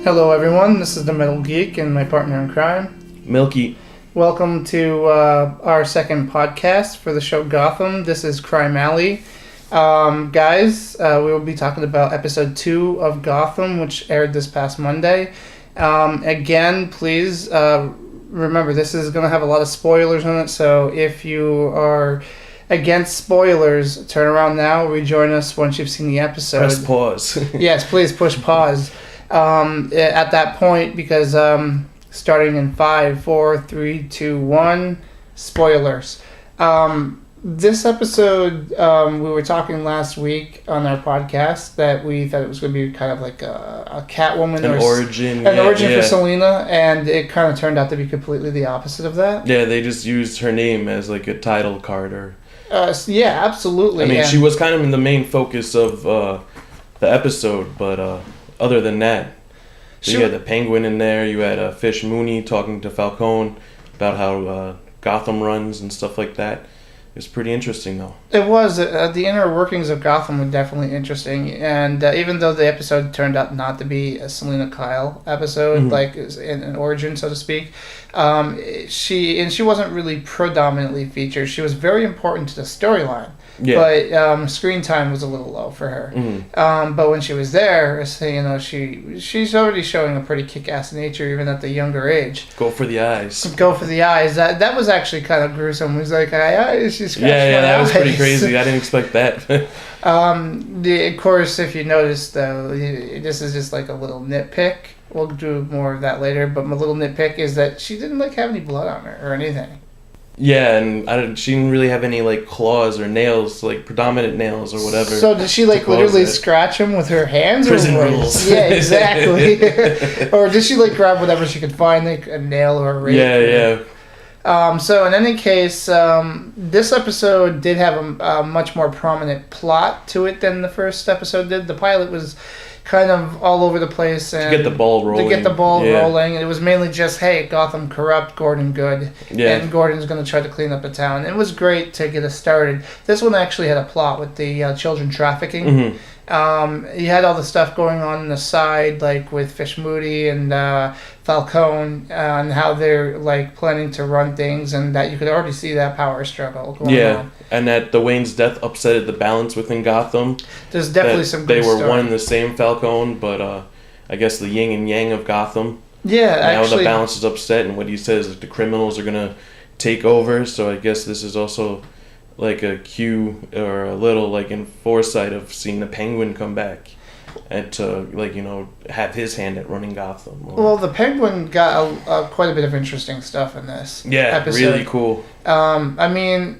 Hello everyone, this is the Metal Geek and my partner in crime, Milky. Welcome to our second podcast for the show Gotham. This is Crime Alley. Guys, we will be talking about episode 2 of Gotham, which aired this past Monday. Again, please remember this is going to have a lot of spoilers in it, so if you are against spoilers, turn around now, rejoin us once you've seen the episode. Press pause. Yes, please push pause at that point, because starting in 5, 4, 3, 2, 1, spoilers. This episode, we were talking last week on our podcast that we thought it was going to be kind of like a Catwoman An origin for Selina, and it kind of turned out to be completely the opposite of that. Yeah, they just used her name as like a title card or... Yeah, absolutely. I mean, she was kind of in the main focus of the episode, but other than that, you had the Penguin in there, you had Fish Mooney talking to Falcone about how Gotham runs and stuff like that. It was pretty interesting, though. It was. The inner workings of Gotham were definitely interesting, and even though the episode turned out not to be a Selina Kyle episode, like an origin, so to speak, she wasn't really predominantly featured. She was very important to the storyline, but screen time was a little low for her. But when she was there, she's already showing a pretty kick-ass nature, even at the younger age. Go for the eyes. That was actually kind of gruesome. It was like, that was pretty crazy. I didn't expect that. Of course, if you notice, though, this is just like a little nitpick. We'll do more of that later, but my little nitpick is that she didn't have any blood on her or anything. Yeah, and she didn't really have any claws or nails, predominant nails or whatever. So did she literally scratch him with her hands? Prison rules. Yeah, exactly. Or did she grab whatever she could find, a nail or a rake? Yeah. So in any case, this episode did have a much more prominent plot to it than the first episode did. The pilot was kind of all over the place. And to get the ball rolling. Rolling. It was mainly just, hey, Gotham corrupt, Gordon good. Yeah. And Gordon's going to try to clean up the town. It was great to get us started. This one actually had a plot with the children trafficking. You had all the stuff going on the side, with Fish Moody and Falcone, and how they're planning to run things, and that you could already see that power struggle going on. And that the Wayne's death upsetted the balance within Gotham. There's definitely some good They were story. one and the same, Falcone, but I guess the yin and yang of Gotham. Yeah, now the balance is upset, and what he says is the criminals are going to take over, so I guess this is also a cue or a little in foresight of seeing the Penguin come back and to have his hand at running Gotham. Well, the Penguin got quite a bit of interesting stuff in this episode. Really cool. I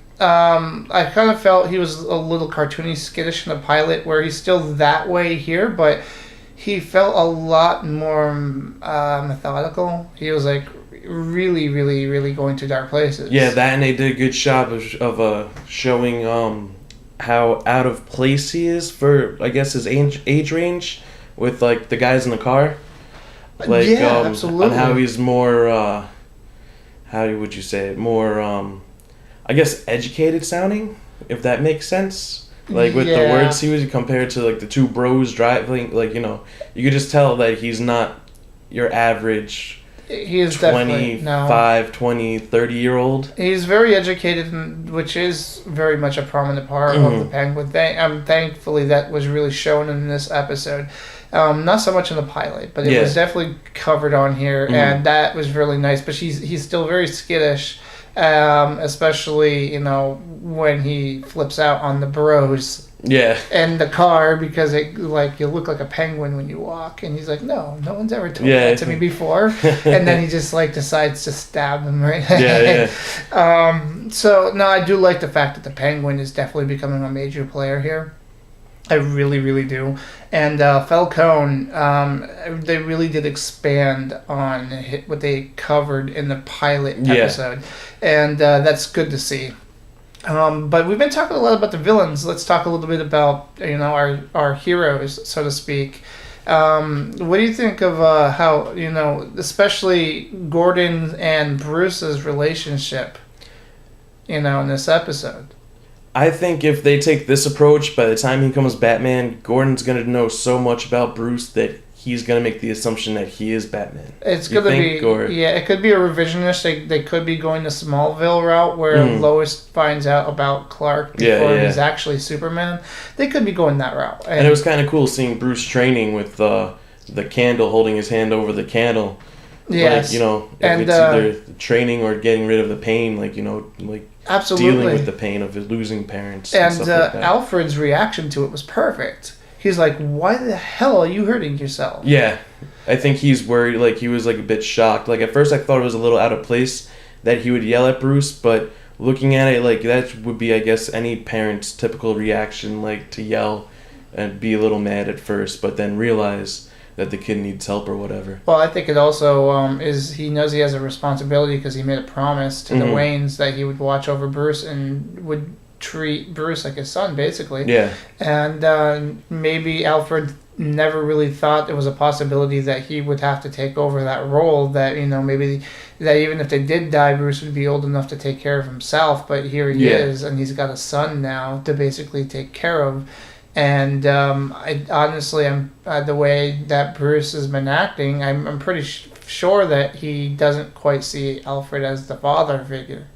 kind of felt he was a little cartoony, skittish in the pilot, where he's still that way here, but he felt a lot more methodical. He was really, really, really going to dark places. Yeah, that, and they did a good job of showing how out of place he is for, I guess, his age range with the guys in the car. Absolutely. And how he's more, how would you say it? More, I guess, educated sounding, if that makes sense. With the words he was compared to the two bros driving, you could just tell that he's not your average. He is 25, 20, 30-year-old. He's very educated, which is very much a prominent part of the Penguin. Thankfully, that was really shown in this episode. Not so much in the pilot, but it was definitely covered on here, and that was really nice. But he's still very skittish, especially when he flips out on the bros. Yeah. And the car, because it you look like a penguin when you walk, and he's like, no one's ever told that to me before. And then he just decides to stab him right. So no, I do like the fact that the Penguin is definitely becoming a major player here. I really, really do. And Falcone, they really did expand on what they covered in the pilot episode, and that's good to see. But we've been talking a lot about the villains. Let's talk a little bit about our heroes, so to speak. What do you think of how especially Gordon and Bruce's relationship? In this episode. I think if they take this approach, by the time he becomes Batman, Gordon's gonna know so much about Bruce that he's gonna make the assumption that he is Batman. It's gonna be it could be a revisionist. They could be going the Smallville route where Lois finds out about Clark before he's actually Superman. They could be going that route. And it was kind of cool seeing Bruce training with the candle, holding his hand over the candle. Yes. Like, if it's either training or getting rid of the pain, absolutely dealing with the pain of losing parents. And stuff like that. Alfred's reaction to it was perfect. He's like, "Why the hell are you hurting yourself?" Yeah, I think he's worried. Like, he was a bit shocked. Like, at first I thought it was a little out of place that he would yell at Bruce, but looking at it, that would be, I guess, any parent's typical reaction, to yell and be a little mad at first, but then realize that the kid needs help or whatever. Well, I think it also is he knows he has a responsibility because he made a promise to the Waynes that he would watch over Bruce and would treat Bruce like his son, basically. Yeah. And maybe Alfred never really thought there was a possibility that he would have to take over that role, that, maybe that even if they did die, Bruce would be old enough to take care of himself, but here he is, and he's got a son now to basically take care of. And I honestly, the way that Bruce has been acting, I'm pretty sure that he doesn't quite see Alfred as the father figure.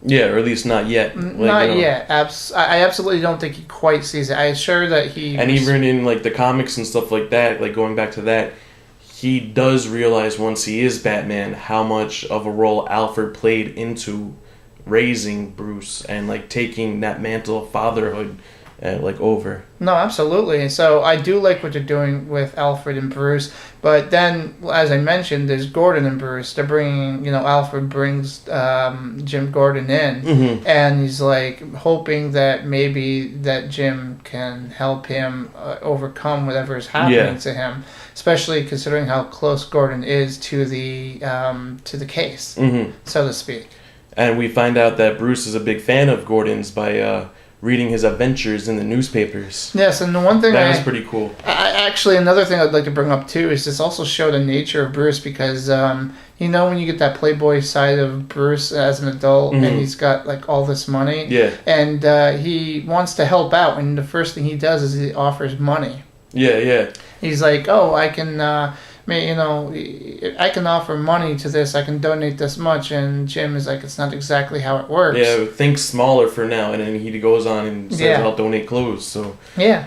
Yeah, or at least not yet. Not yet. I absolutely don't think he quite sees it. I'm sure that he... And even in the comics and stuff like that, going back to that, he does realize once he is Batman how much of a role Alfred played into raising Bruce and taking that mantle of fatherhood over. No, absolutely. So I do like what they're doing with Alfred and Bruce, but then, as I mentioned, there's Gordon and Bruce. They're bringing, Alfred brings Jim Gordon in, and he's hoping that maybe that Jim can help him overcome whatever is happening to him, especially considering how close Gordon is to the case, so to speak. And we find out that Bruce is a big fan of Gordon's by reading his adventures in the newspapers. Yes, and the one thing that was pretty cool. Actually, another thing I'd like to bring up too is this also showed the nature of Bruce, because when you get that playboy side of Bruce as an adult, and he's got all this money, and he wants to help out, and the first thing he does is he offers money. Yeah. He's like, "Oh, I can." I can offer money to this, I can donate this much, and Jim is like, it's not exactly how it works. Yeah, think smaller for now, and then he goes on and says, I'll donate clothes, so... Yeah.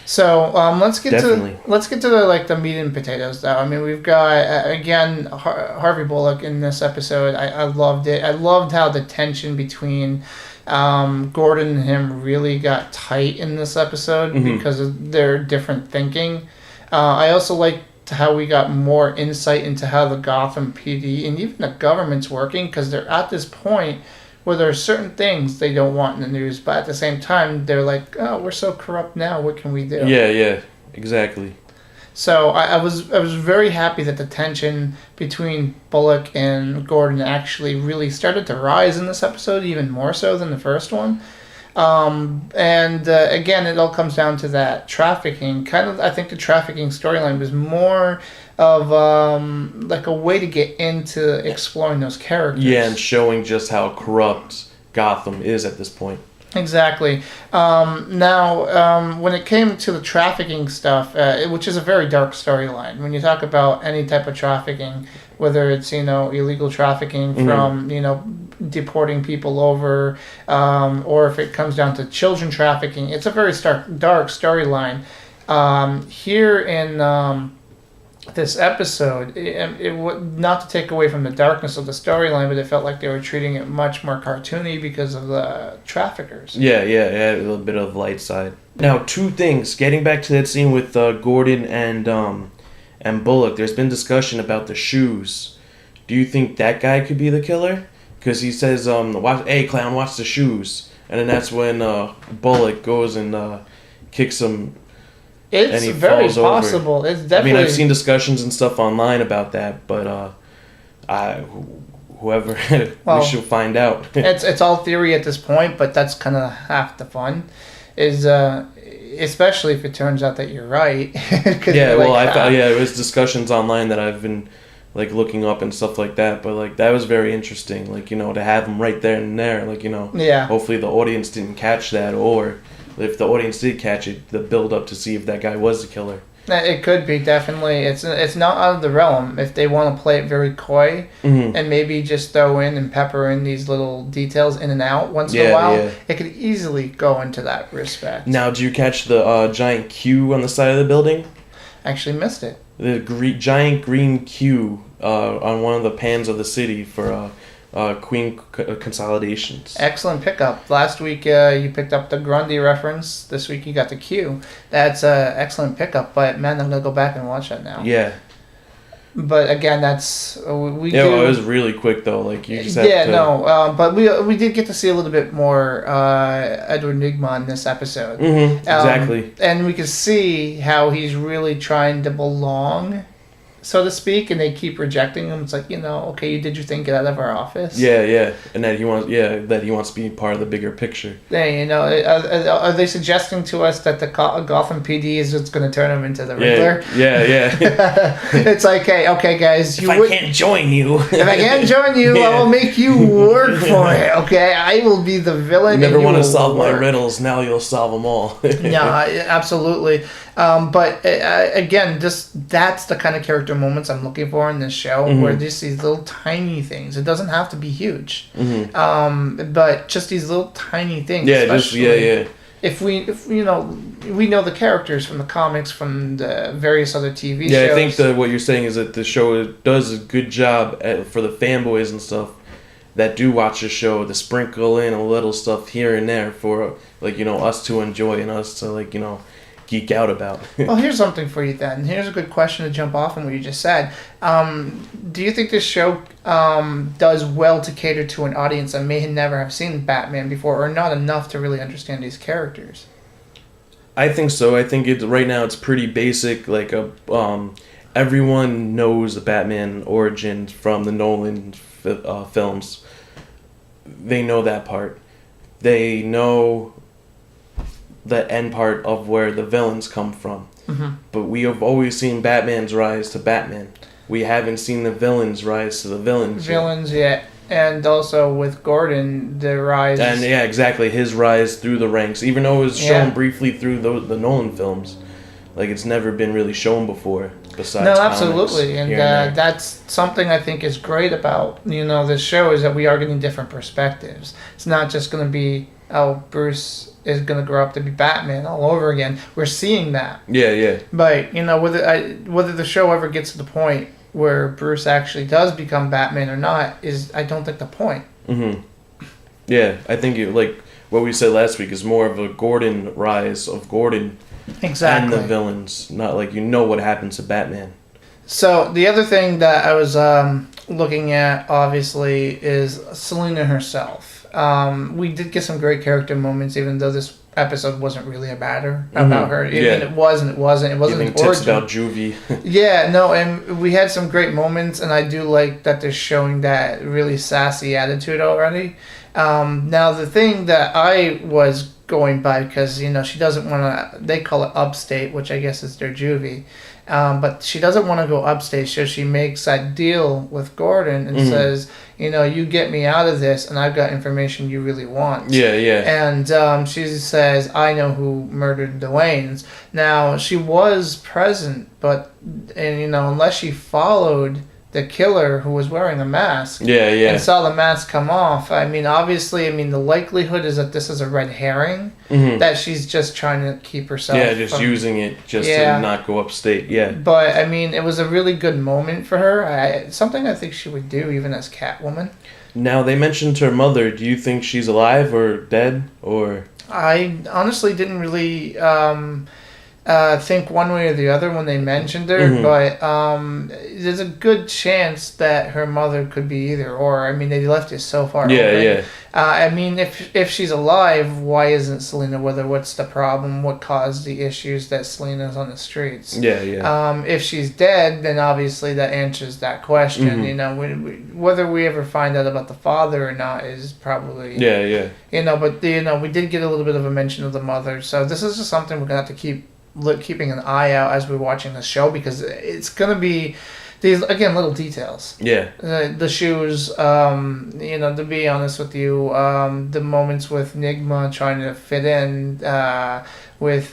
So, let's get to the meat and potatoes, though. I mean, we've got, again, Harvey Bullock in this episode. I loved it. I loved how the tension between Gordon and him really got tight in this episode because of their different thinking. I also like how we got more insight into how the Gotham PD and even the government's working, because they're at this point where there are certain things they don't want in the news, but at the same time they're like, oh, we're so corrupt now, what can we do? Yeah, exactly. So I was very happy that the tension between Bullock and Gordon actually really started to rise in this episode, even more so than the first one. Again, it all comes down to that trafficking. I think the trafficking storyline was more of a way to get into exploring those characters. Yeah, and showing just how corrupt Gotham is at this point. Exactly. Now, when it came to the trafficking stuff, which is a very dark storyline, when you talk about any type of trafficking, whether it's, illegal trafficking from, deporting people over, or if it comes down to children trafficking, it's a very dark storyline. Here in this episode, it not to take away from the darkness of the storyline, but it felt like they were treating it much more cartoony because of the traffickers. Yeah, a little bit of light side. Now, two things. Getting back to that scene with Gordon and Bullock, there's been discussion about the shoes. Do you think that guy could be the killer? Because he says, hey, clown, watch the shoes. And then that's when Bullock goes and kicks him. It's very possible. Over. It's definitely... I mean, I've seen discussions and stuff online about that, but whoever, we should find out. it's all theory at this point, but that's kind of half the fun, is especially if it turns out that you're right. Yeah, well, it was discussions online that I've been looking up and stuff like that, but that was very interesting, to have him right there and there, yeah. Hopefully the audience didn't catch that, or if the audience did catch it, the build up to see if that guy was the killer. It could be, definitely. It's not out of the realm if they want to play it very coy and maybe just throw in and pepper in these little details in and out once in a while. Yeah. It could easily go into that respect. Now, do you catch the giant Q on the side of the building? Actually missed it. The giant green Q on one of the pans of the city for Queen Consolidations. Excellent pickup. Last week you picked up the Grundy reference. This week you got the Q. That's an excellent pickup. But man, I'm gonna go back and watch that now. Yeah. But again, that's we. Yeah, well, it was really quick though. Like you just had to... but we did get to see a little bit more Edward Nygma in this episode. Exactly. And we can see how he's really trying to belong, so to speak, and they keep rejecting him. It's like, okay, you did your thing, get out of our office. Yeah, and that he wants to be part of the bigger picture. Yeah, are they suggesting to us that the Gotham PD is just going to turn him into the Riddler? Yeah. It's like, okay, guys, if I can't join you, I will make you work for it. Okay, I will be the villain. You never want to solve my riddles. Now you'll solve them all. Yeah, absolutely. But again, that's the kind of character moments I'm looking for in this show, where just these little tiny things. It doesn't have to be huge, but just these little tiny things. Yeah, If we know the characters from the comics, from the various other TV shows. Yeah, I think that what you're saying is that the show does a good job for the fanboys and stuff that do watch the show to sprinkle in a little stuff here and there for us to enjoy and us to geek out about. Well, here's something for you then. Here's a good question to jump off on what you just said. Do you think this show does well to cater to an audience that may never have seen Batman before, or not enough to really understand these characters? I think so. I think right now it's pretty basic. Everyone knows the Batman origins from the Nolan films. They know that part. They know the end part of where the villains come from. But we have always seen Batman's rise to Batman. We haven't seen the villains rise to the villains yet. And also with Gordon, the rise... And yeah, exactly, his rise through the ranks. Even though it was shown briefly through the Nolan films. It's never been really shown before, besides No, absolutely. And that's something I think is great about, this show, is that we are getting different perspectives. It's not just going to be, Bruce is going to grow up to be Batman all over again. We're seeing that. Yeah. But, whether the show ever gets to the point where Bruce actually does become Batman or not is, I don't think, the point. Yeah, I think what we said last week is more of a Gordon rise of Gordon. Exactly. And the villains, not what happens to Batman. So the other thing that I was looking at, obviously, is Selina herself. We did get some great character moments, even though this episode wasn't really about her. It wasn't Giving tips about Juvie. And we had some great moments, and I do like that they're showing that really sassy attitude already. Now, the thing that I was going by, because, she doesn't want to, they call it upstate, which I guess is their Juvie. But she doesn't want to go upstate, so she makes that deal with Gordon and says, you get me out of this, and I've got information you really want. Yeah. And she says, I know who murdered the Waynes. Now, she was present, but, unless she followed the killer who was wearing the mask and saw the mask come off, obviously, the likelihood is that this is a red herring, that she's just trying to keep herself using it to not go upstate, But, it was a really good moment for her, something I think she would do even as Catwoman. Now, they mentioned her mother. Do you think she's alive or dead, or...? I honestly didn't really... think one way or the other when they mentioned her, but there's a good chance that her mother could be either or. They left it so far open. If she's alive, why isn't Selina with her? What's the problem? What caused the issues that Selina's on the streets? If she's dead, then obviously that answers that question. Whether we ever find out about the father or not is probably... But we did get a little bit of a mention of the mother, so this is just something we're going to have to keeping an eye out as we're watching the show, because it's going to be these, again, little details. The shoes, to be honest with you, the moments with Nygma trying to fit in, with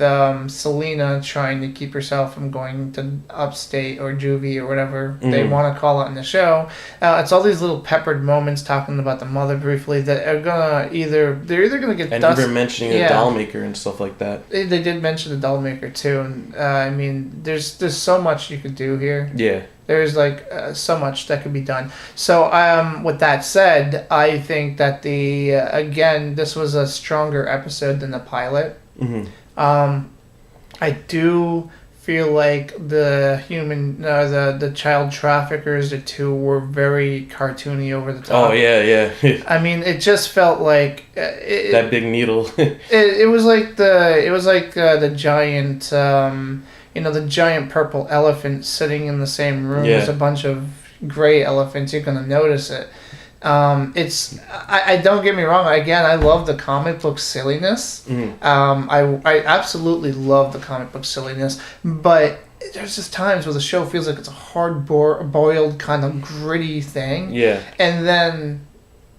Selina trying to keep herself from going to upstate or juvie or whatever they want to call it in the show. It's all these little peppered moments talking about the mother briefly that are they're either gonna get and even mentioning the doll maker and stuff like that. They did mention the doll maker too, and I mean, there's so much you could do here. Yeah. There's so much that could be done. So with that said, I think that again, this was a stronger episode than the pilot. Mm-hmm. I do feel like the the child traffickers, the two, were very cartoony, over the top. Oh yeah. I mean, it just felt like that big needle. it was like the giant, the giant purple elephant sitting in the same room as a bunch of gray elephants. You're gonna notice it. I don't get me wrong. Again, I love the comic book silliness. Mm-hmm. I absolutely love the comic book silliness, but there's just times where the show feels like it's a hard-boiled kind of gritty thing. Yeah. And then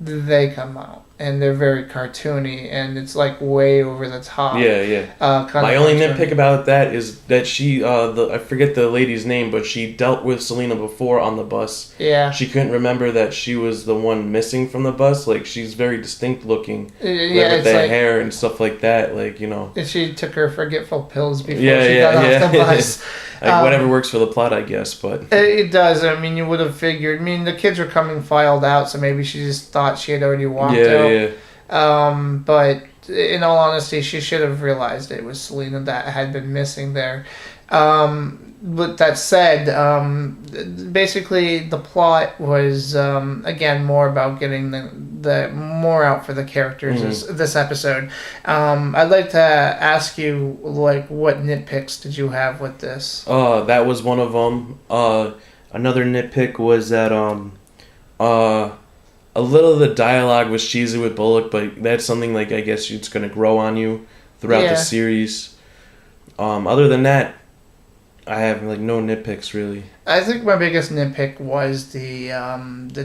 they come out and they're very cartoony and it's like way over the top. Yeah. My only nitpick about that is that she, I forget the lady's name, but she dealt with Selina before on the bus. Yeah. She couldn't remember that she was the one missing from the bus. Like, she's very distinct looking. Yeah, with the hair and stuff like that. Like, And she took her forgetful pills before she got off the bus. Whatever works for the plot, I guess, but... It does. I mean, you would have figured... I mean, the kids were coming filed out, so maybe she just thought she had already walked out. Yeah. But in all honesty, she should have realized it was Selina that had been missing there. With that said, basically the plot was, again, more about getting the more out for the characters this episode. I'd like to ask you, what nitpicks did you have with this? That was one of them. Another nitpick was that a little of the dialogue was cheesy with Bullock, but that's something I guess it's going to grow on you throughout the series. Other than that, I have no nitpicks really. I think my biggest nitpick was the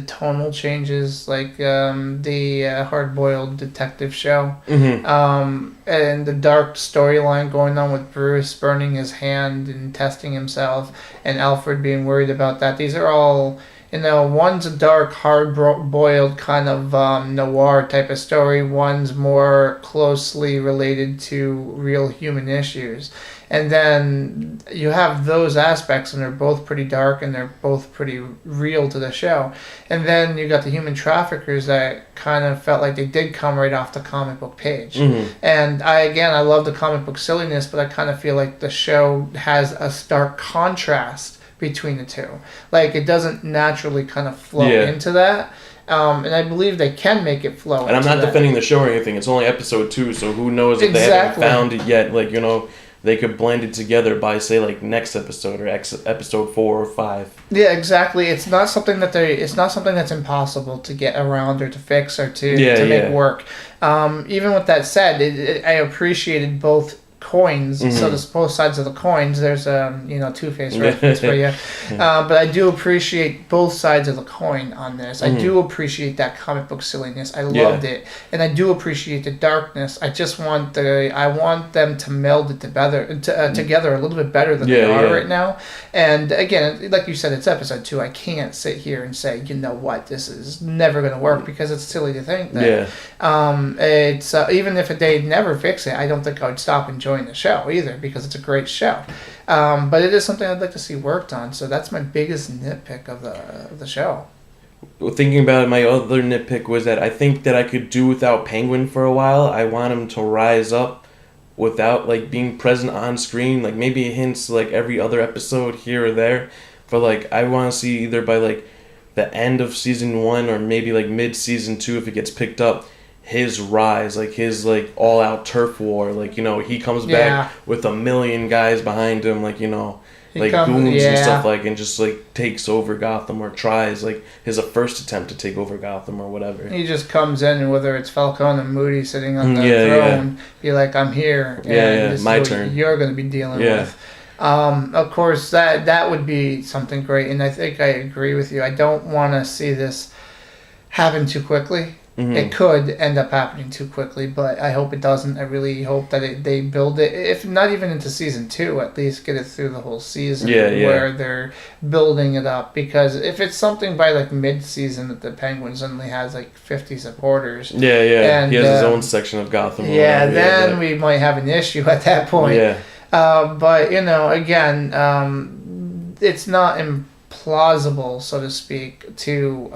tonal changes, the hard-boiled detective show, and the dark storyline going on with Bruce burning his hand and testing himself, and Alfred being worried about that. These are all, one's a dark, hard-boiled kind of noir type of story. One's more closely related to real human issues. And then you have those aspects, and they're both pretty dark, and they're both pretty real to the show. And then you got the human traffickers that kind of felt like they did come right off the comic book page. And I love the comic book silliness, but I kind of feel like the show has a stark contrast between the two. It doesn't naturally kind of flow into that. And I believe they can make it flow. And I'm not defending the show or anything. It's only episode 2, so who knows if they haven't found it yet. They could blend it together by, say, next episode or episode 4 or 5. Yeah, exactly. It's not something that's impossible to get around or to fix or to make work. Even with that said, I appreciated both coins, so there's both sides of the coins. There's a Two-Face reference for you, but I do appreciate both sides of the coin on this. I do appreciate that comic book silliness. I loved it, and I do appreciate the darkness. I just want them to meld it together a little bit better than they are right now. And again, like you said, it's episode 2. I can't sit here and say, this is never going to work, because it's silly to think that. It's even if they never fix it, I don't think I would stop enjoying the show either, because it's a great show. But it is something I'd like to see worked on, so that's my biggest nitpick of the show. Thinking about it, my other nitpick was that I think that I could do without Penguin for a while. I want him to rise up without being present on screen, maybe hints every other episode here or there, but I want to see either by the end of season 1 or maybe mid season 2, if it gets picked up, his rise, his all out turf war, he comes back with 1 million guys behind him, goons and stuff, and just takes over Gotham, or tries his first attempt to take over Gotham or whatever. He just comes in, and whether it's Falcone and Moody sitting on the throne, be like, I'm here, and this my is what turn. You're going to be dealing with. Of course, that would be something great, and I think I agree with you. I don't want to see this happen too quickly. It could end up happening too quickly, but I hope it doesn't. I really hope that they build it, if not even into season 2, at least get it through the whole season where they're building it up. Because if it's something by like mid-season that the Penguin suddenly has like 50 supporters, and he has his own section of Gotham. Then we might have an issue at that point. But again, it's not plausible, so to speak, to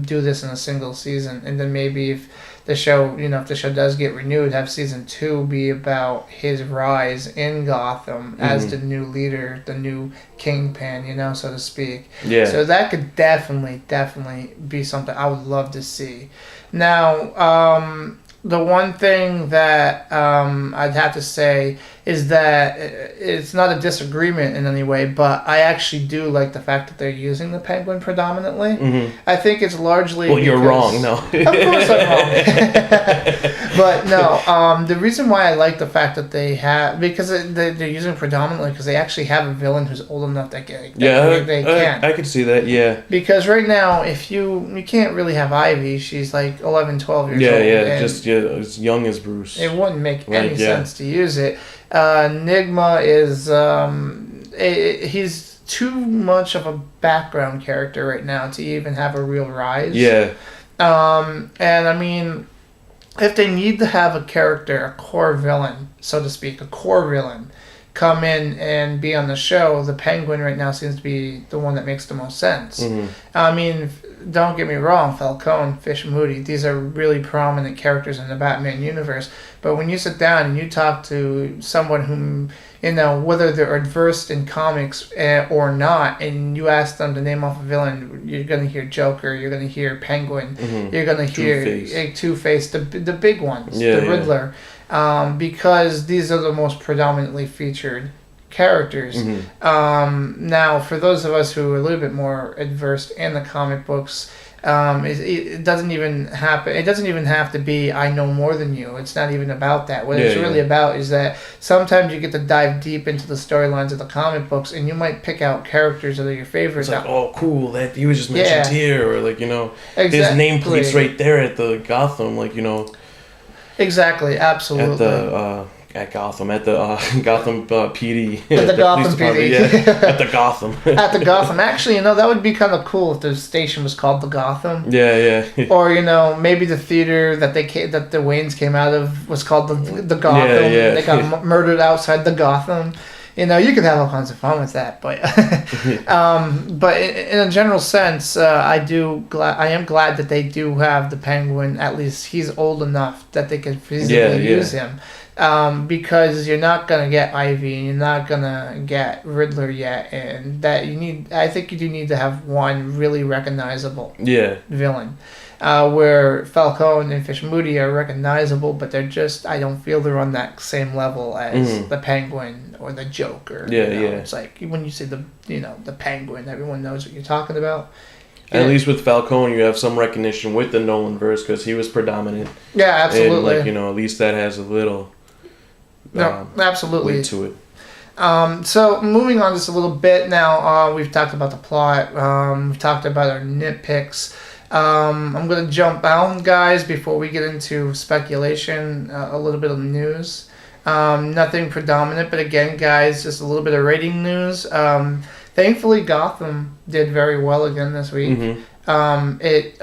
do this in a single season, and then maybe if the show does get renewed, have season 2 be about his rise in Gotham as the new leader, the new kingpin, so to speak. So that could definitely be something I would love to see. Now, the one thing that I'd have to say is that it's not a disagreement in any way, but I actually do like the fact that they're using the Penguin predominantly. I think it's largely you're wrong. No, of course I'm wrong. But no, the reason why I like the fact that they have, because they're using predominantly because they actually have a villain who's old enough that they can. I could see that. Yeah. Because right now, if you can't really have Ivy, she's like 11, 12 years old. Just as young as Bruce. It wouldn't make any sense to use it. Nigma is he's too much of a background character right now to even have a real rise. And I mean, if they need to have a character, a core villain, so to speak, come in and be on the show, the Penguin right now seems to be the one that makes the most sense. I mean, don't get me wrong, Falcone, Fish Moody, these are really prominent characters in the Batman universe, but when you sit down and you talk to someone whom, whether they're versed in comics or not, and you ask them to name off a villain, you're going to hear Joker, you're going to hear Penguin, you're going to hear Two-Face, the big ones, the Riddler. Because these are the most predominantly featured characters. Now, for those of us who are a little bit more adversed in the comic books, it doesn't even happen. It doesn't even have to be I know more than you. It's not even about that. What it's really about is that sometimes you get to dive deep into the storylines of the comic books, and you might pick out characters that are your favorites. It's like, oh, cool, that he was just mentioned here, or like his nameplate's right there at the Gotham, Exactly, absolutely. At Gotham Gotham PD. At the Gotham PD. At the Gotham. At the Gotham. Actually, that would be kind of cool if the station was called the Gotham. Yeah. Or maybe the theater that the Waynes came out of was called the Gotham. They got murdered outside the Gotham. You could have all kinds of fun with that, but but in a general sense, I am glad that they do have the Penguin. At least he's old enough that they can feasibly use him, because you're not gonna get Ivy and you're not gonna get Riddler yet, and that I think you do need to have one really recognizable villain. Where Falcone and Fish Moody are recognizable, but they're just, I don't feel they're on that same level as the Penguin or the Joker. It's like when you say the Penguin, everyone knows what you're talking about. At least with Falcone, you have some recognition with the Nolan verse because he was predominant. Yeah, absolutely. And at least that has a little absolutely weight to it. So moving on just a little bit now, we've talked about the plot. We've talked about our nitpicks. I'm going to jump out, guys, before we get into speculation, a little bit of news. Nothing predominant, but again, guys, just a little bit of rating news. Thankfully, Gotham did very well again this week. It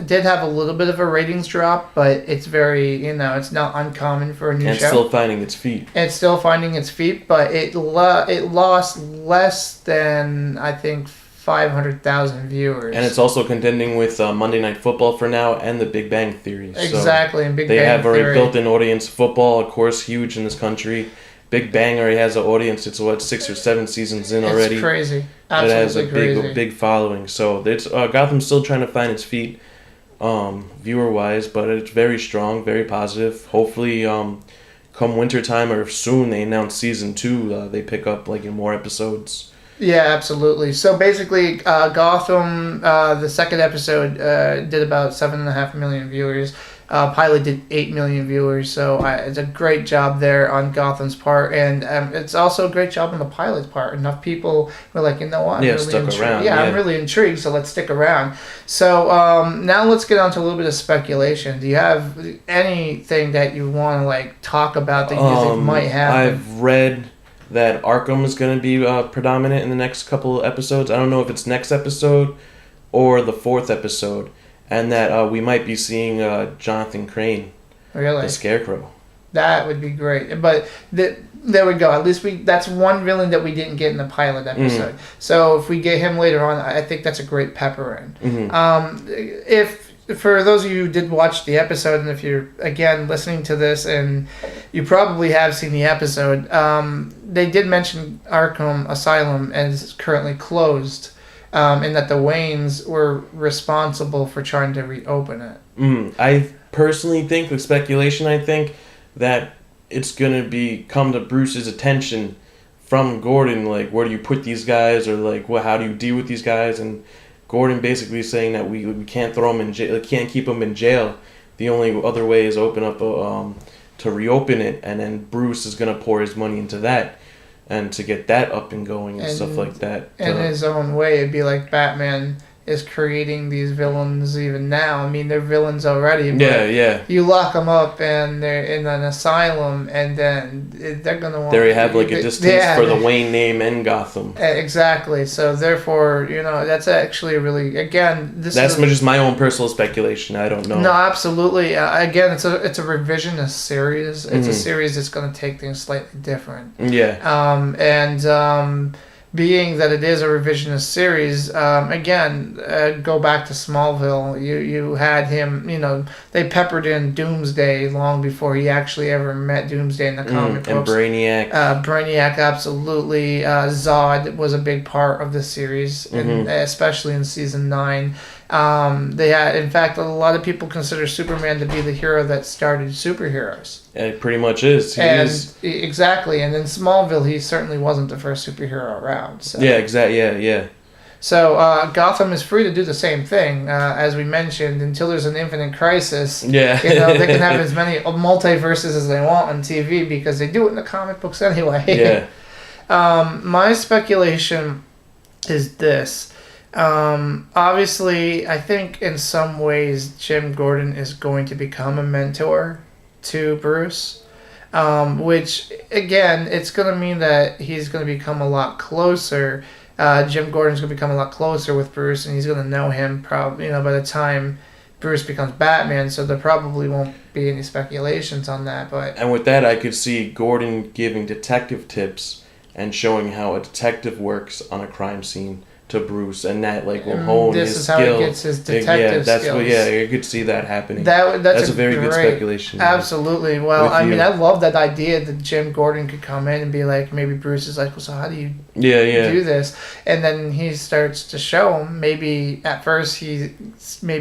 did have a little bit of a ratings drop, but it's very, it's not uncommon for a new show. And still finding its feet. It's still finding its feet, but it lost less than, I think, 500,000 viewers. And it's also contending with Monday Night Football for now and The Big Bang Theory. Exactly, and Big Bang Theory. They have already built an audience. Football, of course, huge in this country. Big Bang already has an audience. It's 6 or 7 seasons in already. It's crazy. Absolutely it has a big following. So it's Gotham's still trying to find its feet, viewer-wise, but it's very strong, very positive. Hopefully, come wintertime or soon they announce season 2, they pick up in more episodes. Yeah, absolutely. So basically, Gotham, the second episode, did about 7.5 million viewers. Pilot did 8 million viewers, so it's a great job there on Gotham's part, and it's also a great job on the pilot's part. Enough people were like, you know what, I'm really stuck intrigued. around. Yeah, I'm really intrigued, so let's stick around. So now let's get on to a little bit of speculation. Do you have anything that you want to like talk about that you think might happen? I've read that Arkham is going to be predominant in the next couple of episodes. I don't know if it's next episode or the 4th episode, and that we might be seeing Jonathan Crane, the Scarecrow. That would be great. But there we go. At least that's one villain that we didn't get in the pilot episode. So if we get him later on, I think that's a great pepper in. If for those of you who did watch the episode, and if you're again listening to this, and you probably have seen the episode, they did mention Arkham Asylum is currently closed, and that the Waynes were responsible for trying to reopen it. I personally think, with speculation, I think that it's gonna come to Bruce's attention from Gordon, like, where do you put these guys, or like, how do you deal with these guys? And Gordon basically saying that we can't throw them in jail, can't keep them in jail. The only other way is open up to reopen it, and then Bruce is gonna pour his money into that, and to get that up and going and stuff like that. In his own way, it'd be like Batman is creating these villains even now. I mean, they're villains already. But you lock them up and they're in an asylum, and then they're gonna want. They have like a distaste for the Wayne name and Gotham. Exactly. So therefore, that's actually really that's just my own personal speculation. I don't know. No, absolutely. Again, it's a revisionist series. It's a series that's going to take things slightly different. Yeah. Being that it is a revisionist series, again, go back to Smallville. You had him, they peppered in Doomsday long before he actually ever met Doomsday in the comic books. And Brainiac. Brainiac, absolutely. Zod was a big part of the series, and especially in season 9. They had, in fact, a lot of people consider Superman to be the hero that started superheroes. It pretty much is. Exactly, and in Smallville, he certainly wasn't the first superhero around. So. Yeah, exactly. Yeah. So Gotham is free to do the same thing, as we mentioned, until there's an infinite crisis. Yeah. They can have as many multiverses as they want on TV because they do it in the comic books anyway. Yeah. My speculation is this. Obviously, I think in some ways Jim Gordon is going to become a mentor to Bruce, which again, it's going to mean that he's going to become a lot closer. Jim Gordon's going to become a lot closer with Bruce, and he's going to know him probably, by the time Bruce becomes Batman, so there probably won't be any speculations on that. And with that, I could see Gordon giving detective tips and showing how a detective works on a crime scene to Bruce, and that will hone his skill. This is how he gets his detective skills. You could see that happening. That's a very good speculation. Absolutely. Well, I love that idea that Jim Gordon could come in and be like, maybe Bruce is like, well, so how do you do this? And then he starts to show him. Maybe at first he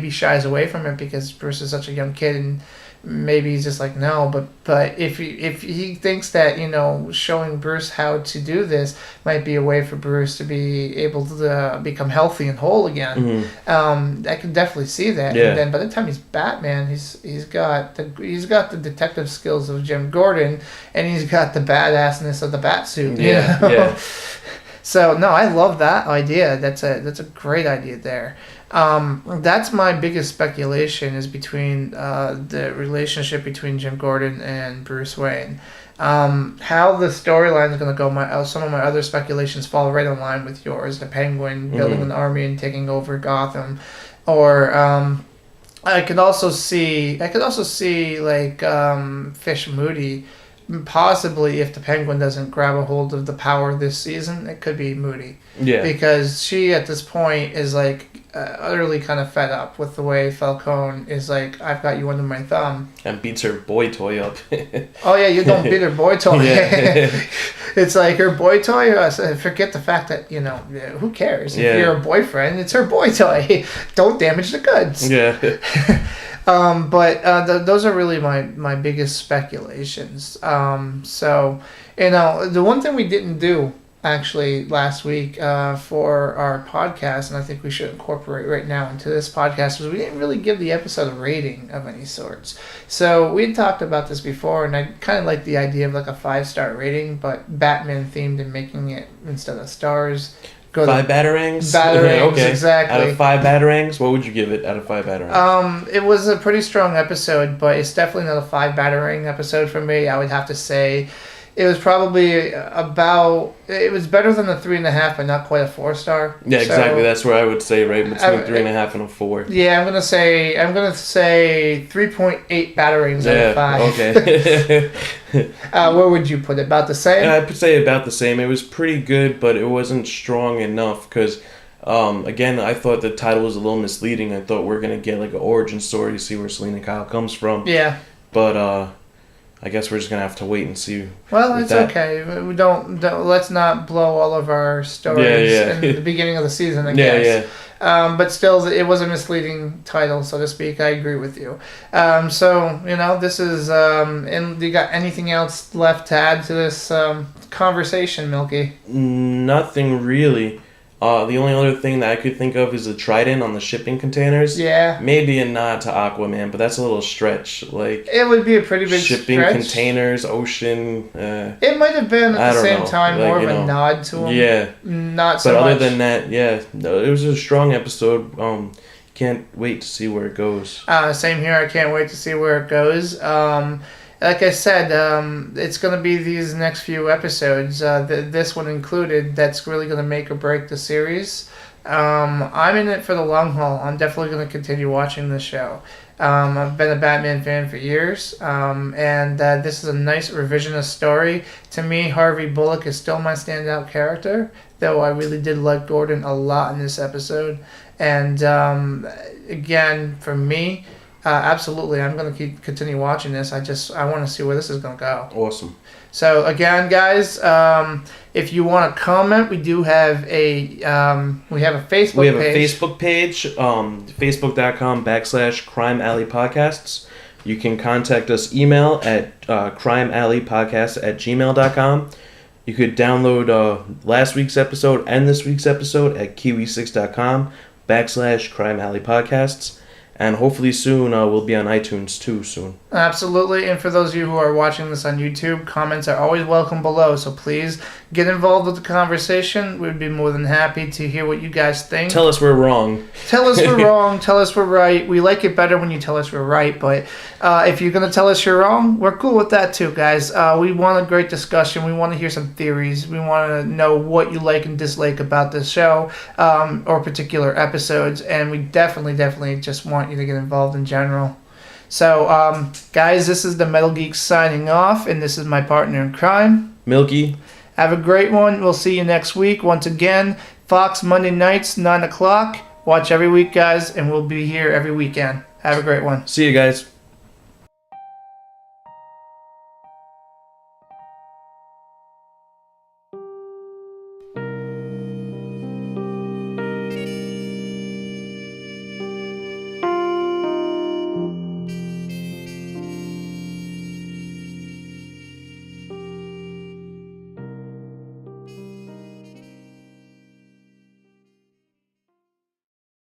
shies away from it because Bruce is such a young kid, and maybe he's just like, no, but if he thinks that showing Bruce how to do this might be a way for Bruce to be able to become healthy and whole again, I can definitely see that. And then by the time he's Batman, he's got the detective skills of Jim Gordon, and he's got the badassness of the Batsuit. Yeah. So no, I love that idea. That's a great idea there. That's my biggest speculation is between the relationship between Jim Gordon and Bruce Wayne. How the storyline is going to go, some of my other speculations fall right in line with yours. The Penguin building an army and taking over Gotham, or I could also see like Fish Moody. Possibly, if the Penguin doesn't grab a hold of the power this season, it could be Moody. Yeah. Because she, at this point, is like utterly kind of fed up with the way Falcone is like, I've got you under my thumb. And beats her boy toy up. Oh, yeah, you don't beat her boy toy. It's like her boy toy. Forget the fact that, who cares? If you're a boyfriend, it's her boy toy. Don't damage the goods. Yeah. But those are really my biggest speculations. So, the one thing we didn't do actually last week for our podcast, and I think we should incorporate right now into this podcast, was we didn't really give the episode a rating of any sorts. So we had talked about this before, and I kind of like the idea of like a 5-star rating, but Batman themed and making it instead of stars. Go 5 batarangs? Batarangs, okay. Exactly. Out of 5 batarangs, what would you give it out of 5 batarangs? It was a pretty strong episode, but it's definitely not a 5 batarang episode for me. I would have to say it was probably it was better than the 3.5, but not quite a 4-star. Yeah, exactly. That's where I would say right between 3.5 and a 4. Yeah, I'm gonna say 3.8 batarangs out of 5. Okay. Where would you put it? About the same? Yeah, I'd say about the same. It was pretty good, but it wasn't strong enough because, again, I thought the title was a little misleading. I thought we were gonna get like an origin story to see where Selina Kyle comes from. Yeah. But I guess we're just gonna have to wait and see. Well, it's okay. We don't let's not blow all of our stories in the beginning of the season. I guess. Yeah. But still, it was a misleading title, so to speak. I agree with you. So this is. And you got anything else left to add to this conversation, Milky? Nothing really. The only other thing that I could think of is the trident on the shipping containers. Yeah. Maybe a nod to Aquaman, but that's a little stretch. Like it would be a pretty big shipping stretch. Containers, ocean. It might have been at the same time more of a nod to him. Yeah. Not so much. But other much. than that, no, it was a strong episode. Can't wait to see where it goes. Same here. I can't wait to see where it goes. Like I said, it's going to be these next few episodes, this one included, that's really going to make or break the series. I'm in it for the long haul. I'm definitely going to continue watching this show. I've been a Batman fan for years, and this is a nice revisionist story. To me, Harvey Bullock is still my standout character, though I really did like Gordon a lot in this episode. And again, for me, absolutely, I'm going to continue watching this. I want to see where this is going to go. Awesome. So again, guys, if you want to comment, we do have a Facebook page. We have a Facebook page, facebook.com/Crime Alley Podcasts. You can contact us email at crimealleypodcast@gmail.com. You could download last week's episode and this week's episode at kiwi6.com/Crime Alley Podcasts. And hopefully soon we'll be on iTunes too soon. Absolutely. And for those of you who are watching this on YouTube, comments are always welcome below. So please get involved with the conversation. We'd be more than happy to hear what you guys think. Tell us we're wrong. Tell us we're wrong. Tell us we're right. We like it better when you tell us we're right. But if you're going to tell us you're wrong, we're cool with that too, guys. We want a great discussion. We want to hear some theories. We want to know what you like and dislike about this show or particular episodes. And we definitely just want you to get involved in general. So, guys, this is the Metal Geek signing off, and this is my partner in crime, Milky. Have a great one. We'll see you next week. Once again, Fox Monday nights, 9 o'clock. Watch every week, guys, and we'll be here every weekend. Have a great one. See you guys.